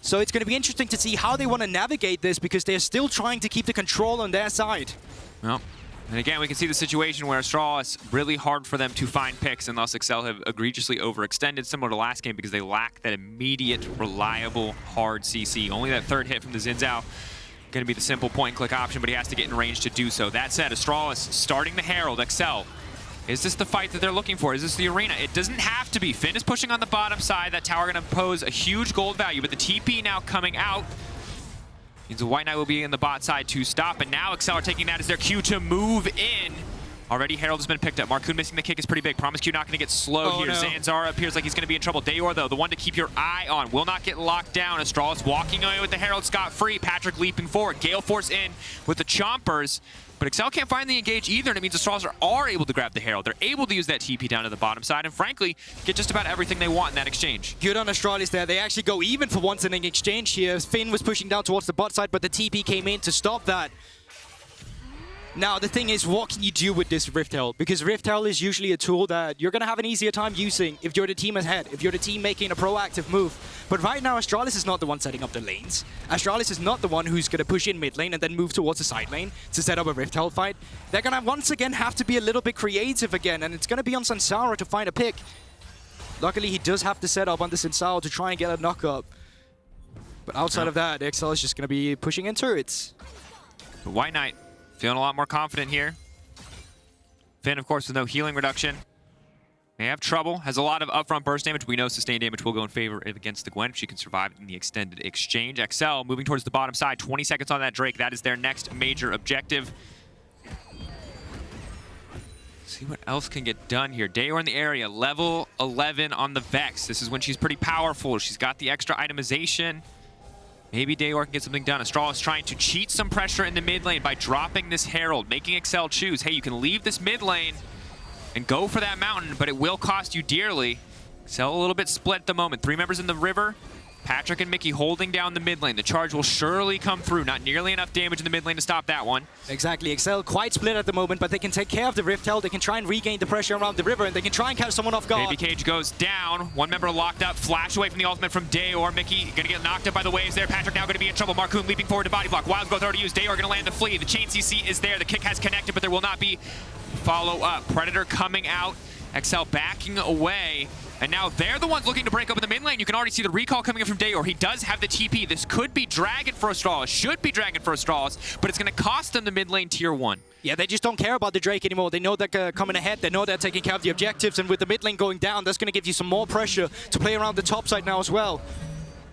So it's going to be interesting to see how they want to navigate this because they're still trying to keep the control on their side. Well, and again, we can see the situation where Astralis, really hard for them to find picks, and thus XL have egregiously overextended, similar to last game, because they lack that immediate, reliable, hard CC. Only that third hit from the Zhao going to be the simple point-and-click option, but he has to get in range to do so. That said, Astralis starting the Herald. XL, is this the fight that they're looking for? Is this the arena? It doesn't have to be. Finn is pushing on the bottom side. That tower going to pose a huge gold value, but the TP now coming out means the WhiteKnight will be in the bot side to stop, and now XL are taking that as their cue to move in. Already Herald has been picked up. Markoon missing the kick is pretty big. promisq not going to get slowed here. No. Zanzarah appears like he's going to be in trouble. Dajor, though, the one to keep your eye on, will not get locked down. Astralis walking away with the Herald scot-free. Patrik leaping forward. Gale Force in with the Chompers. But XL can't find the engage either, and it means Astralis are able to grab the Herald. They're able to use that TP down to the bottom side and, frankly, get just about everything they want in that exchange. Good on Astralis there. They actually go even for once in an exchange here. Finn was pushing down towards the bot side, but the TP came in to stop that. Now, the thing is, what can you do with this Rift Hell? Because Rift Hell is usually a tool that you're going to have an easier time using if you're the team ahead, if you're the team making a proactive move. But right now, Astralis is not the one setting up the lanes. Astralis is not the one who's going to push in mid lane and then move towards the side lane to set up a Rift Hell fight. They're going to once again have to be a little bit creative again, and it's going to be on Zanzarah to find a pick. Luckily, he does have to set up on the Zanzarah to try and get a knock-up. But outside of that, XL is just going to be pushing in turrets. WhiteKnight feeling a lot more confident here. Finn, of course, with no healing reduction. May have trouble. Has a lot of upfront burst damage. We know sustained damage will go in favor against the Gwen if she can survive in the extended exchange. XL moving towards the bottom side. 20 seconds on that Drake. That is their next major objective. See what else can get done here. Dajor in the area. Level 11 on the Vex. This is when she's pretty powerful. She's got the extra itemization. Maybe Dajor can get something done. Astralis trying to cheat some pressure in the mid lane by dropping this Herald, making XL choose, hey, you can leave this mid lane and go for that mountain, but it will cost you dearly. XL a little bit split at the moment. 3 members in the river. Patrik and Mikyx holding down the mid lane. The charge will surely come through. Not nearly enough damage in the mid lane to stop that one. Exactly. XL quite split at the moment, but they can take care of the Rift Hell. They can try and regain the pressure around the river, and they can try and catch someone off guard. Baby Cage goes down. One member locked up. Flash away from the ultimate from Dajor. Mikyx going to get knocked up by the waves there. Patrik now going to be in trouble. Markoon leaping forward to body block. Wild growth already used. Dajor going to land the flea. The chain CC is there. The kick has connected, but there will not be follow-up. Predator coming out. XL backing away. And now they're the ones looking to break open the mid lane. You can already see the recall coming in from Dajor. He does have the TP. This could be Dragon for Astralis. Should be Dragon for Astralis, but it's going to cost them the mid lane tier 1. Yeah, they just don't care about the Drake anymore. They know they're coming ahead. They know they're taking care of the objectives. And with the mid lane going down, that's going to give you some more pressure to play around the top side now as well.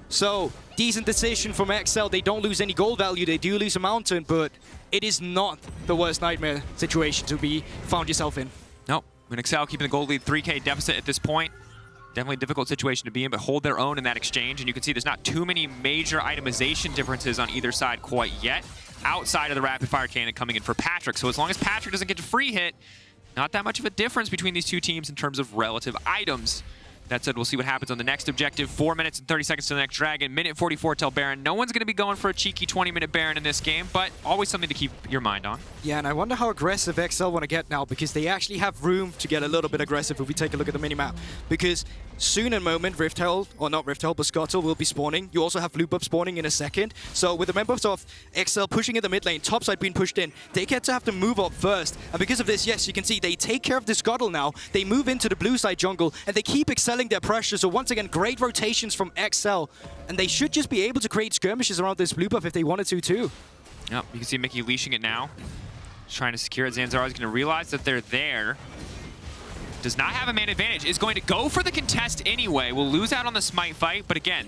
So, decent decision from XL. They don't lose any gold value. They do lose a mountain, but it is not the worst nightmare situation to be found yourself in. Nope. When XL keeping the gold lead 3K deficit at this point. Definitely a difficult situation to be in, but hold their own in that exchange. And you can see there's not too many major itemization differences on either side quite yet, outside of the rapid fire cannon coming in for Patrik. So as long as Patrik doesn't get a free hit, not that much of a difference between these two teams in terms of relative items. That said, we'll see what happens on the next objective. 4 minutes and 30 seconds to the next Dragon. Minute 44 till Baron. No one's going to be going for a cheeky 20-minute Baron in this game, but always something to keep your mind on. Yeah, and I wonder how aggressive XL want to get now, because they actually have room to get a little bit aggressive if we take a look at the minimap. Because soon in a moment, Rift Herald, or not Rift Herald, but Scuttle will be spawning. You also have Loop Up spawning in a second. So with the members of XL pushing in the mid lane, topside being pushed in, they get to have to move up first. And because of this, yes, you can see they take care of the Scuttle now. They move into the blue side jungle, and they keep excelling their pressure. So once again, great rotations from XL. And they should just be able to create skirmishes around this blue buff if they wanted to, too. Yep, you can see Mikyx leashing it now. Trying to secure it. Zanzarah is going to realize that they're there. Does not have a man advantage. Is going to go for the contest anyway. Will lose out on the smite fight, but again,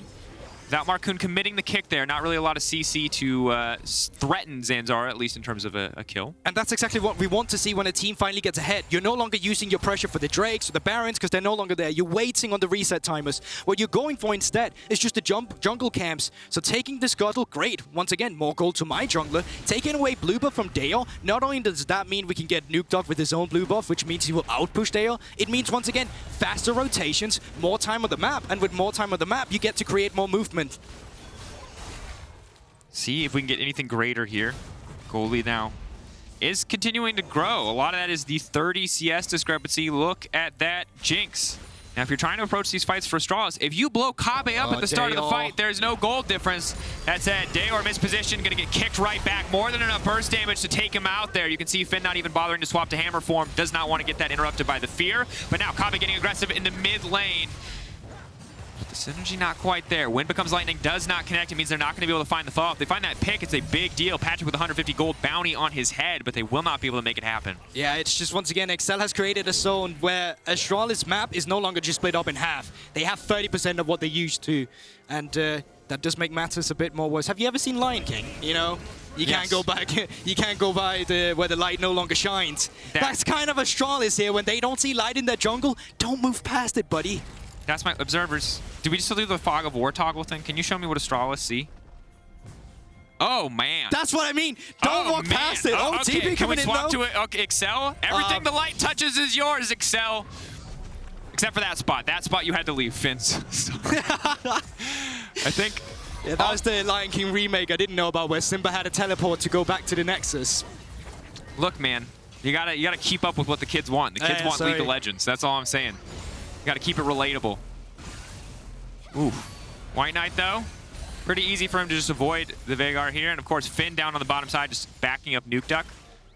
without Markoon committing the kick there, not really a lot of CC to threaten Zanzarah, at least in terms of a kill. And that's exactly what we want to see when a team finally gets ahead. You're no longer using your pressure for the Drakes or the Barons because they're no longer there. You're waiting on the reset timers. What you're going for instead is just the jungle camps. So taking the Scuttle, great. Once again, more gold to my jungler. Taking away blue buff from Dajor, not only does that mean we can get Nukeduck with his own blue buff, which means he will outpush Dajor, it means, once again, faster rotations, more time on the map. And with more time on the map, you get to create more movement. See if we can get anything greater here. Goalie now is continuing to grow. A lot of that is the 30 CS discrepancy. Look at that Jinx. Now, if you're trying to approach these fights for Astralis, if you blow Kobbe up at the start of the fight, there's no gold difference. That said, Dajor mispositioned, gonna get kicked right back. More than enough burst damage to take him out there. You can see Finn not even bothering to swap to hammer form. Does not want to get that interrupted by the fear. But now Kobbe getting aggressive in the mid lane. The synergy not quite there. Wind becomes lightning, does not connect. It means they're not going to be able to find the follow-up. If they find that pick, it's a big deal. Patrik with 150 gold bounty on his head, but they will not be able to make it happen. Yeah, it's just, once again, XL has created a zone where Astralis map is no longer just split up in half. They have 30% of what they used to, and that does make matters a bit more worse. Have you ever seen Lion King? You know, you can't go back. You can't go by where the light no longer shines. That's kind of Astralis here. When they don't see light in their jungle, don't move past it, buddy. That's my observers. Did we still do the Fog of War toggle thing? Can you show me what Astralis see? Oh, man. That's what I mean. Don't walk past it. Oh, okay. TP coming in, Can we swap though? to it? Okay, Excel. Everything the light touches is yours, Excel. Except for that spot. That spot you had to leave, Finns. I think. Yeah, that was the Lion King remake I didn't know about, where Simba had a teleport to go back to the Nexus. Look, man. You gotta keep up with what the kids want. The kids want League of Legends. That's all I'm saying. You gotta keep it relatable. Ooh. WhiteKnight, though. Pretty easy for him to just avoid the Veigar here. And, of course, Finn down on the bottom side, just backing up Nukeduck.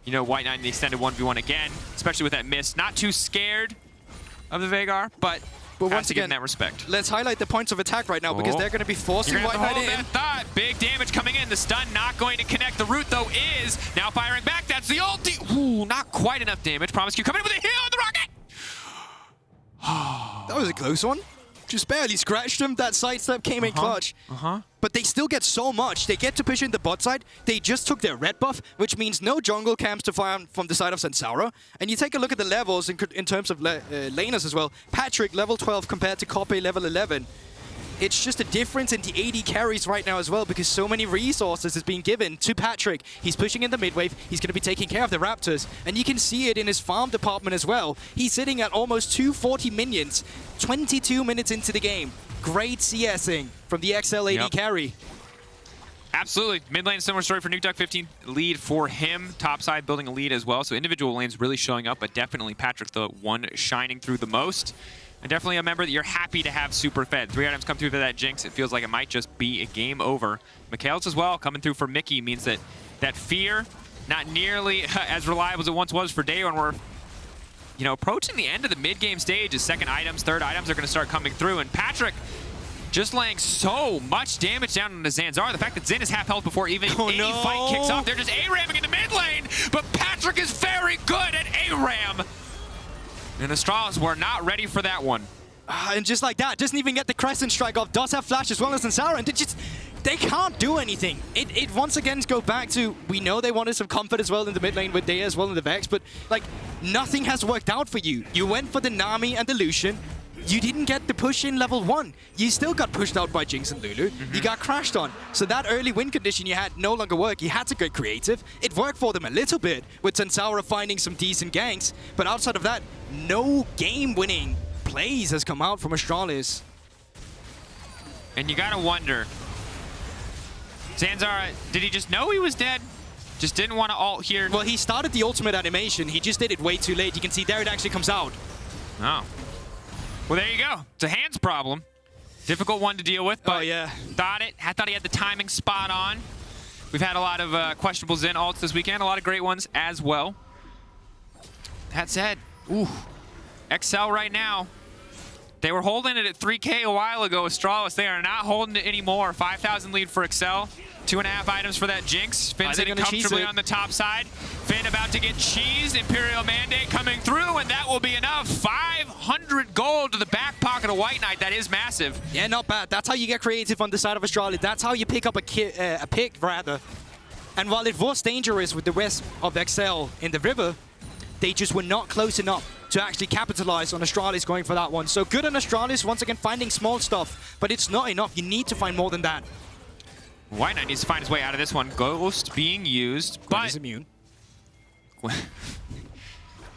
You know, WhiteKnight in the extended 1v1 again, especially with that miss. Not too scared of the Veigar, but once again, in that respect. Let's highlight the points of attack right now, because they're going to be forcing WhiteKnight in. That thought. Big damage coming in. The stun not going to connect. The root, though, is now firing back. That's the ulti. Ooh, not quite enough damage. promisq coming in with a heal on the rocket. That was a close one. Just barely scratched him. That sidestep came in clutch. But they still get so much. They get to push in the bot side. They just took their red buff, which means no jungle camps to fire from the side of Zanzarah. And you take a look at the levels in terms of laners as well. Patrik, level 12 compared to Kobbe, level 11. It's just a difference in the AD carries right now as well, because so many resources is being given to Patrik. He's pushing in the mid wave. He's going to be taking care of the Raptors. And you can see it in his farm department as well. He's sitting at almost 240 minions, 22 minutes into the game. Great CSing from the XL AD carry. Absolutely. Mid lane, similar story for Nukeduck. 15 lead for him. Top side building a lead as well. So individual lanes really showing up, but definitely Patrik the one shining through the most. And definitely a member that you're happy to have super fed. 3 items come through for that Jinx. It feels like it might just be a game over. Mikyx as well coming through for Mikyx means that that fear, not nearly as reliable as it once was for Dajor, and we're, you know, approaching the end of the mid-game stage as second items, third items are going to start coming through. And Patrik just laying so much damage down on the Zanzarah. The fact that Zin is half health before even any fight kicks off. They're just A-ramming in the mid lane, but Patrik is very good at A-ram. And Astralis were not ready for that one. And just like that, doesn't even get the Crescent Strike off. Does have Flash as well as Zanzarah, and they can't do anything. It once again goes back to, we know they wanted some comfort as well in the mid lane with Daya as well in the Vex, but like, nothing has worked out for you. You went for the Nami and the Lucian. you didn't get the push in level 1. You still got pushed out by Jinx and Lulu. You got crashed on. So that early win condition you had no longer worked. You had to get creative. It worked for them a little bit with Zanzarah finding some decent ganks. But outside of that, no game-winning plays has come out from Astralis. And you gotta wonder, Zanzarah, did he just know he was dead? Just didn't want to ult here? Well, he started the ultimate animation. He just did it way too late. You can see there it actually comes out. Oh. Well, there you go. It's a hands problem. Difficult one to deal with, but yeah. I thought he had the timing spot on. We've had a lot of questionables in ults this weekend, a lot of great ones as well. That said, ooh, XL right now, they were holding it at 3K a while ago, Astralis. They are not holding it anymore. 5,000 lead for XL. 2.5 items for that Jinx. Finn sitting comfortably on the top side. Finn about to get cheesed. Imperial Mandate coming through, and that will be enough. 500 gold to the back pocket of WhiteKnight. That is massive. Yeah, not bad. That's how you get creative on the side of Astralis. That's how you pick up a pick, rather. And while it was dangerous with the rest of XL in the river, they just were not close enough to actually capitalize on Astralis going for that one. So good on Astralis, once again, finding small stuff, but it's not enough. You need to find more than that. WhiteKnight needs to find his way out of this one. Ghost being used, Gwen but... is immune. Gwen.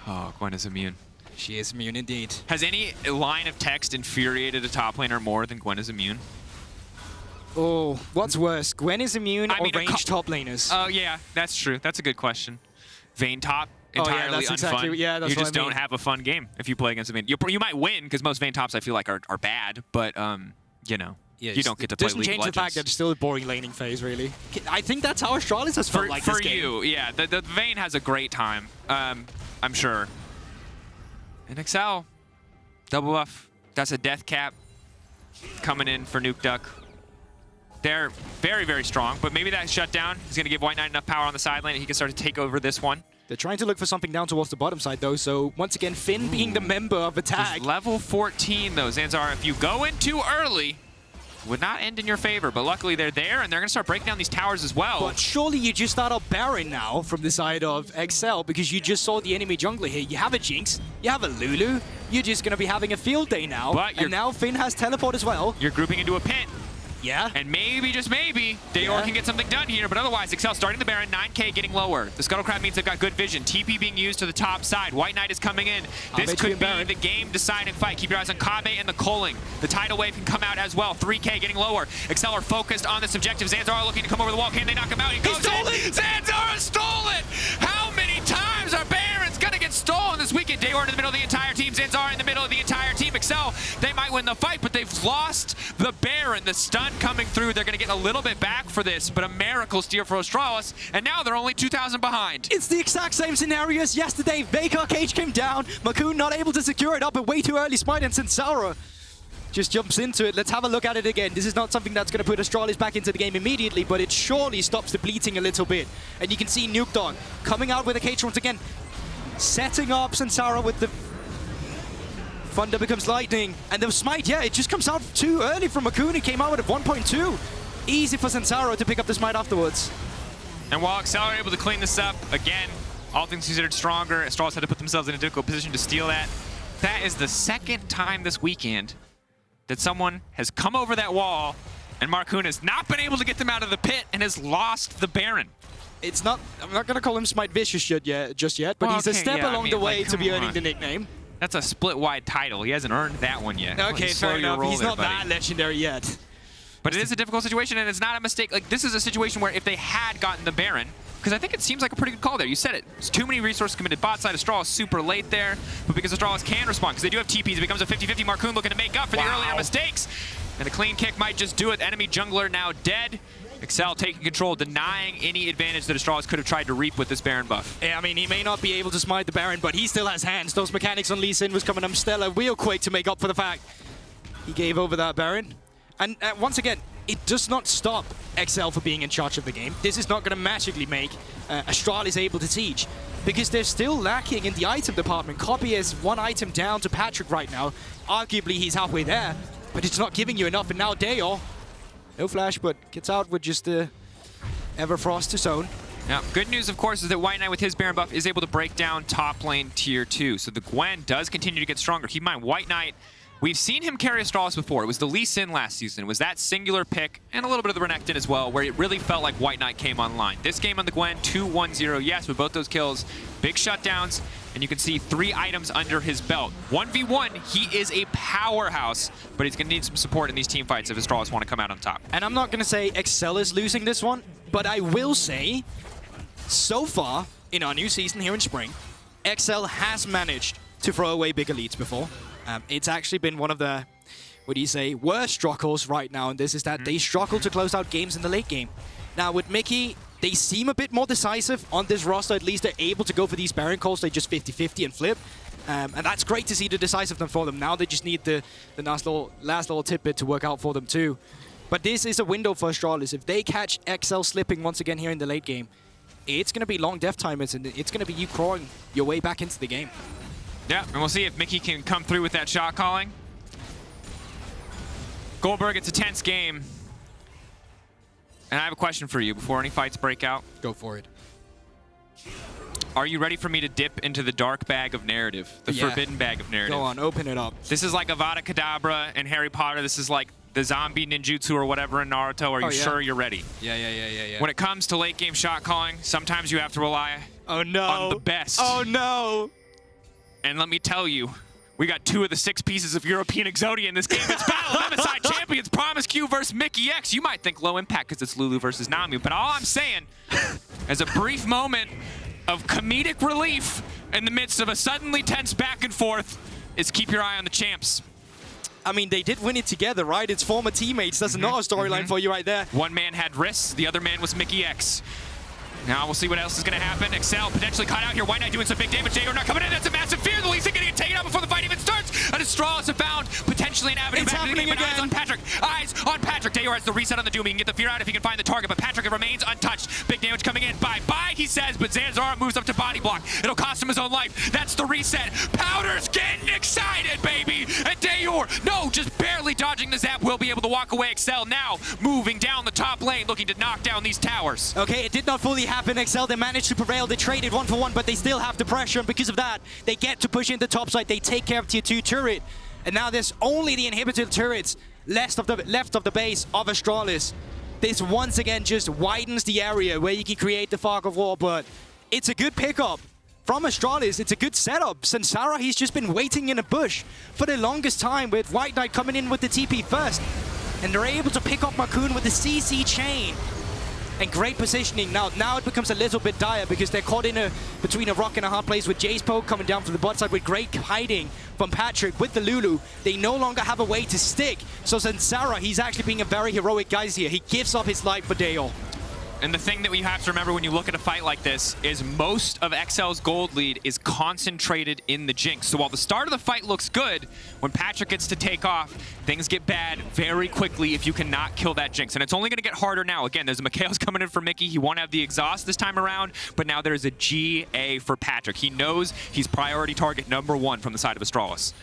Oh, Gwen is immune. She is immune indeed. Has any line of text infuriated a top laner more than Gwen is immune? Oh, what's worse, Gwen is immune or ranged top laners? Oh, yeah, that's true. That's a good question. Vayne top, entirely that's unfun. exactly, yeah, that's you just what I mean. don't have a fun game if you play against a Vayne. You might win, because most Vayne tops I feel like are bad, but, you know. Yeah, you don't get to play League of Doesn't change the fact that it's still a boring laning phase, really. I think that's how Astralis has felt like this game. For you, yeah. The Vayne has a great time, I'm sure. And XL, double buff. That's a death cap coming in for Nukeduck. They're very, very strong, but maybe that shutdown is going to give WhiteKnight enough power on the side lane and he can start to take over this one. They're trying to look for something down towards the bottom side, though, so once again, Finn being the member of the tag. He's level 14, though, Zanzarah. If you go in too early, would not end in your favor, but luckily they're there, and they're going to start breaking down these towers as well. But surely you just start up Baron now from the side of XL, because you just saw the enemy jungler here. You have a Jinx, you have a Lulu, you're just going to be having a field day now, and now Finn has teleport as well. You're grouping into a pit. Yeah. And maybe, just maybe, Dajor can get something done here, but otherwise, XL starting the Baron, 9K getting lower. The Scuttlecrab means they've got good vision. TP being used to the top side. WhiteKnight is coming in. This could be the game-deciding fight. Keep your eyes on Kobbe and the Culling. The tidal wave can come out as well. 3K getting lower. XL are focused on this objective. Zanzarah looking to come over the wall. Can they knock him out? He stole it! Zanzarah stole it! How many times are Barons gonna get stolen this weekend? Dajor in the middle of the entire team. Zanzarah in the middle of the entire team. XL, they might win the fight, but they've lost the Baron. The stun coming through. They're going to get a little bit back for this, but a miracle steal for Astralis, and now they're only 2,000 behind. It's the exact same scenario as yesterday. Veigar cage came down. Markoon not able to secure it up, but way too early. Smite and Zanzarah just jumps into it. Let's have a look at it again. This is not something that's going to put Astralis back into the game immediately, but it surely stops the bleeding a little bit. And you can see Nukeduck coming out with a cage once again, setting up Zanzarah with the Thunder becomes lightning, and the smite, yeah, it just comes out too early from Markoon. He came out with a 1.2. Easy for Zanzarah to pick up the smite afterwards. And while XL are able to clean this up, again, all things considered stronger, Astralis had to put themselves in a difficult position to steal that. That is the second time this weekend that someone has come over that wall, and Markoon has not been able to get them out of the pit and has lost the Baron. It's not, I'm not going to call him Smite Vicious just yet, but he's a step along the way to be earning the nickname. That's a split-wide title. He hasn't earned that one yet. Okay, fair enough. He's not that legendary yet. But it is a difficult situation, and it's not a mistake. Like, this is a situation where if they had gotten the Baron, because I think it seems like a pretty good call there. You said it. There's too many resources committed bot side. Astralis super late there, but because Astralis can respond, because they do have TPs, it becomes a 50-50. Markoon looking to make up for the earlier mistakes. And a clean kick might just do it. Enemy jungler now dead. XL taking control, denying any advantage that Astralis could have tried to reap with this Baron buff. Yeah, I mean, he may not be able to smite the Baron, but he still has hands. Those mechanics on Lee Sin was coming up stellar real quick to make up for the fact he gave over that Baron. And once again, it does not stop XL for being in charge of the game. This is not going to magically make Astralis able to siege, because they're still lacking in the item department. Kobbe is one item down to Patrik right now. Arguably, he's halfway there, but it's not giving you enough. And now Dajor, no flash, but gets out with just the Everfrost to zone. Now, good news, of course, is that WhiteKnight with his Baron buff is able to break down top lane tier 2. So the Gwen does continue to get stronger. Keep in mind, WhiteKnight We've seen him carry Astralis before. It was the Lee Sin last season. It was that singular pick, and a little bit of the Renekton as well, where it really felt like WhiteKnight came online. This game on the Gwen, 2-1-0, yes, with both those kills. Big shutdowns, and you can see 3 items under his belt. 1v1, he is a powerhouse, but he's going to need some support in these team fights if Astralis want to come out on top. And I'm not going to say Excel is losing this one, but I will say, so far in our new season here in Spring, Excel has managed to throw away bigger leads before. It's actually been one of the, worst struggles right now, and this is that they struggle to close out games in the late game. Now with Mikyx, they seem a bit more decisive on this roster. At least they're able to go for these Baron calls. They just 50-50 and flip. And that's great to see the decisiveness for them. Now they just need the last little tidbit to work out for them too. But this is a window for Astralis. If they catch XL slipping once again here in the late game, it's going to be long death timers, and it's going to be you crawling your way back into the game. Yeah, and we'll see if Mikyx can come through with that shot calling. Guldborg, it's a tense game. And I have a question for you before any fights break out. Go for it. Are you ready for me to dip into the dark bag of narrative? The forbidden bag of narrative? Go on, open it up. This is like Avada Kedavra in Harry Potter. This is like the zombie ninjutsu or whatever in Naruto. Are you sure you're ready? Yeah. When it comes to late game shot calling, sometimes you have to rely on the best. Oh no! And let me tell you, we got 2 of the 6 pieces of European Exodia in this game. It's Battle of MSI Champions, promisq versus Mikyx. You might think low impact because it's Lulu versus Nami, but all I'm saying, as a brief moment of comedic relief in the midst of a suddenly tense back and forth, is keep your eye on the champs. I mean, they did win it together, right? It's former teammates. That's another storyline for you right there. One man had wrists, the other man was Mikyx. Now we'll see what else is going to happen. Excel potentially caught out here. WhiteKnight doing some big damage. Dajor not coming in. That's a massive fear. The Lee's going to get taken out before the fight even starts. And Astralis have found potentially an avenue back to the game. But eyes on Patrik. Eyes on Patrik. Dajor has the reset on the Doom. He can get the fear out if he can find the target. But Patrik remains untouched. Big damage coming in. Bye-bye, he says. But Zanzarah moves up to body block. It'll cost him his own life. That's the reset. Powder's getting excited, baby. And Dajor, no, just barely dodging the zap, will be able to walk away. Excel now moving down the top lane, looking to knock down these towers. Okay, it did not fully happen. Excel, they managed to prevail. They traded 1-for-1, but they still have the pressure, and because of that, they get to push into top side. They take care of tier 2 turret, and now there's only the inhibited turrets left of the base of Astralis. This once again just widens the area where you can create the fog of war, but it's a good pickup from Astralis. It's a good setup. Zanzarah, he's just been waiting in a bush for the longest time, with WhiteKnight coming in with the TP first, and they're able to pick up Markoon with the CC chain. And great positioning. Now it becomes a little bit dire because they're caught in between a rock and a hard place with Jayce poke coming down from the bot side with great hiding from Patrik with the Lulu. They no longer have a way to stick. So Zanzarah, he's actually being a very heroic guy here. He gives up his life for Dajor. And the thing that you have to remember when you look at a fight like this is most of XL's gold lead is concentrated in the Jinx. So while the start of the fight looks good, when Patrik gets to take off, things get bad very quickly if you cannot kill that Jinx. And it's only going to get harder now. Again, there's a Mikyx coming in for Mikyx. He won't have the exhaust this time around, but now there's a GA for Patrik. He knows he's priority target #1 from the side of Astralis.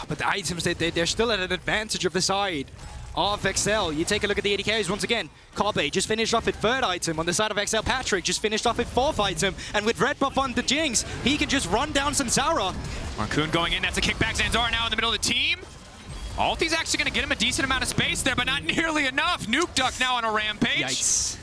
But the items, they're still at an advantage of the side of XL. You take a look at the AD carries once again. Kobbe just finished off with 3rd item on the side of XL. Patrik just finished off with 4th item. And with red buff on the Jinx, he can just run down Zanzarah. Markoon going in. That's a kickback. Zanzarah now in the middle of the team. Ulti's actually going to get him a decent amount of space there, but not nearly enough. Nukeduck now on a rampage. Yikes.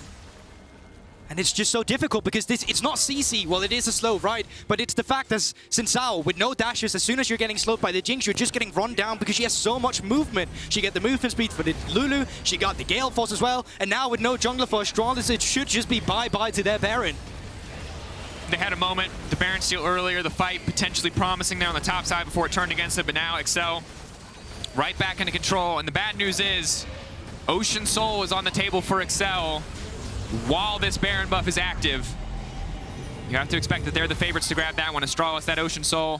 And it's just so difficult because it's not CC. Well, it is a slow, right? But it's the fact that Zhao, with no dashes, as soon as you're getting slowed by the Jinx, you're just getting run down because she has so much movement. She got the movement speed for the Lulu, she got the Gale Force as well, and now with no jungler for Astralis, it should just be bye-bye to their Baron. They had a moment, the Baron steal earlier, the fight potentially promising there on the top side before it turned against it, but now Excel right back into control. And the bad news is Ocean Soul is on the table for Excel. While this Baron buff is active, you have to expect that they're the favorites to grab that one. Astralis, that Ocean Soul,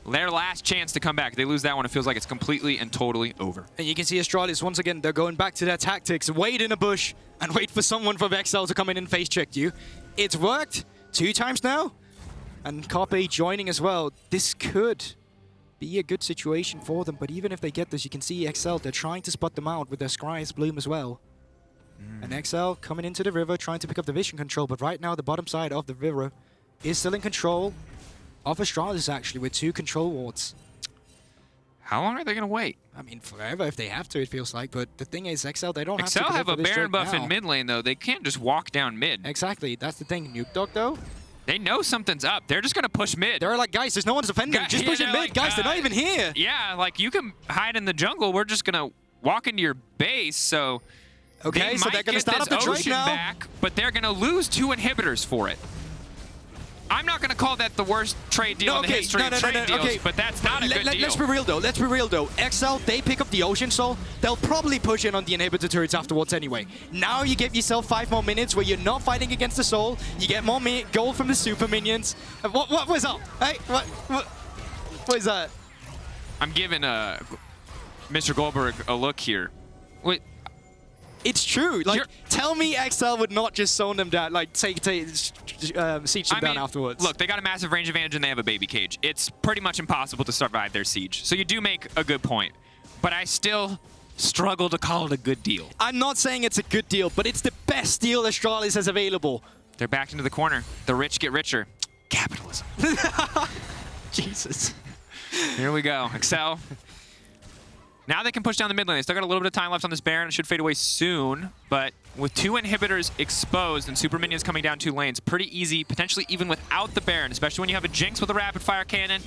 their last chance to come back. If they lose that one, it feels like it's completely and totally over. And you can see Astralis, once again, they're going back to their tactics. Wait in a bush and wait for someone from XL to come in and face check you. It's worked 2 times now. And Kobbe joining as well. This could be a good situation for them, but even if they get this, you can see XL, they're trying to spot them out with their Scry's Bloom as well. And XL coming into the river, trying to pick up the vision control, but right now the bottom side of the river is still in control of Astralis, actually, with 2 control wards. How long are they going to wait? I mean, forever if they have to, it feels like. But the thing is, XL, they don't have to. XL have a Baron buff now. in mid lane, though. They can't just walk down mid. Exactly. That's the thing. Nukeduck, though, They know something's up. They're just going to push mid. they're like, guys, there's no one defending. Just push it mid. Like, Guys, they're not even here. Yeah, like, you can hide in the jungle. We're just going to walk into your base, so... Okay, so they're going to start up the trade now. Back, but they're going to lose 2 inhibitors for it. I'm not going to call that the worst trade deal in the history of trade deals, but that's not a good deal. Let's be real, though. Let's be real, though. XL, they pick up the Ocean Soul. They'll probably push in on the inhibitor turrets afterwards anyway. Now you give yourself 5 more minutes where you're not fighting against the Soul. You get more gold from the super minions. What was up? Hey, what is that? I'm giving Mr. Guldborg a look here. Wait. It's true. Like, tell me XL would not just zone them down, like, siege them down afterwards. Look, they got a massive range advantage and they have a baby cage. It's pretty much impossible to survive their siege. So you do make a good point. But I still struggle to call it a good deal. I'm not saying it's a good deal, but it's the best deal Astralis has available. They're backed into the corner. The rich get richer. Capitalism. Jesus. Here we go. XL. Now they can push down the mid lane. They still got a little bit of time left on this Baron. It should fade away soon. But with 2 inhibitors exposed and super minions coming down 2 lanes, pretty easy, potentially even without the Baron, especially when you have a Jinx with a rapid fire cannon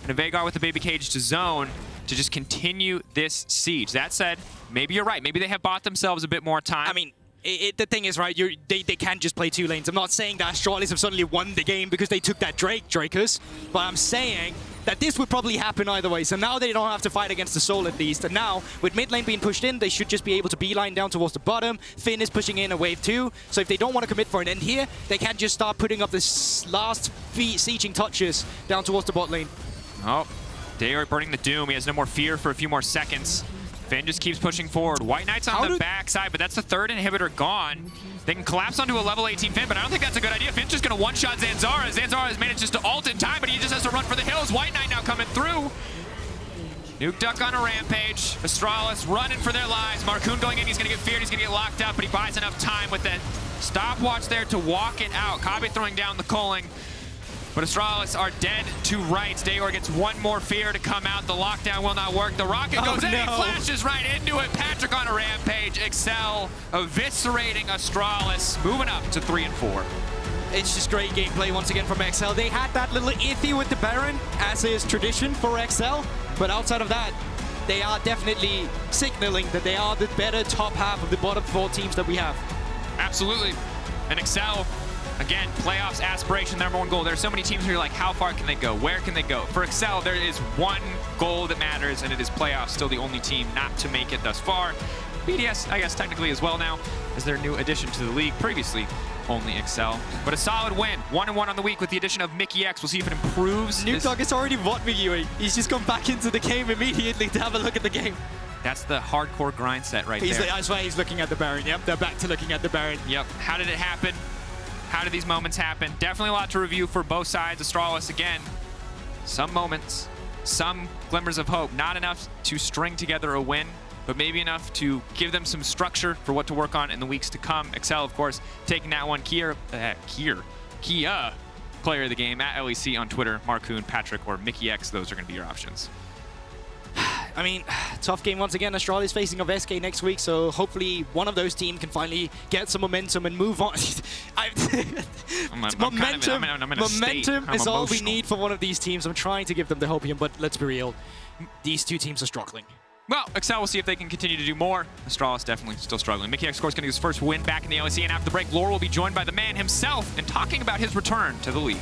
and a Veigar with a baby cage to zone to just continue this siege. That said, maybe you're right. Maybe they have bought themselves a bit more time. I mean, the thing is, right, they can't just play 2 lanes. I'm not saying that Astralis have suddenly won the game because they took that Drakos, but I'm saying that this would probably happen either way. So now they don't have to fight against the Soul at least. And now, with mid lane being pushed in, they should just be able to beeline down towards the bottom. Finn is pushing in a wave 2. So if they don't want to commit for an end here, they can just start putting up this last sieging touches down towards the bot lane. Oh, Dajor burning the Doom. He has no more fear for a few more seconds. Finn just keeps pushing forward. WhiteKnight's on the backside, but that's the 3rd inhibitor gone. They can collapse onto a level 18 Finn, but I don't think that's a good idea. Finn's just going to one-shot Zanzarah. Zanzarah has managed just to ult in time, but he just has to run for the hills. WhiteKnight now coming through. Nukeduck on a rampage. Astralis running for their lives. Markoon going in. He's going to get feared. He's going to get locked up, but he buys enough time with that stopwatch there to walk it out. Kobbe throwing down the culling. But Astralis are dead to rights. Dajor gets 1 more fear to come out. The lockdown will not work. The rocket goes in. He flashes right into it. Patrik on a rampage. Excel eviscerating Astralis. Moving up to 3 and 4. It's just great gameplay once again from XL. They had that little iffy with the Baron, as is tradition for XL. But outside of that, they are definitely signaling that they are the better top half of the bottom 4 teams that we have. Absolutely. And XL, again, playoffs aspiration, #1 goal. There are so many teams where you're like, how far can they go? Where can they go? For XL, there is 1 goal that matters, and it is playoffs. Still the only team not to make it thus far. BDS, I guess, technically as well now, as their new addition to the league. Previously, only XL. But a solid win. 1-1 on the week with the addition of Mikyx. We'll see if it improves. Nukeduck is already VoD videoing. He's just gone back into the game immediately to have a look at the game. That's the hardcore grind set right there. That's why he's looking at the Baron. Yep, they're back to looking at the Baron. Yep. How did it happen? How did these moments happen? Definitely a lot to review for both sides. Astralis, again, some moments, some glimmers of hope. Not enough to string together a win, but maybe enough to give them some structure for what to work on in the weeks to come. XL, of course, taking that one. Kia, player of the game, at LEC on Twitter. Markoon, Patrik, or Mikyx, those are going to be your options. I mean, tough game once again. Astralis facing off SK next week, so hopefully one of those teams can finally get some momentum and move on. Momentum is all we need for one of these teams. I'm trying to give them the hopium, but let's be real. These 2 teams are struggling. Well, XL will see if they can continue to do more. Astralis definitely still struggling. Mikyx, of course, going to get his first win back in the LEC, and after the break, Lore will be joined by the man himself and talking about his return to the league.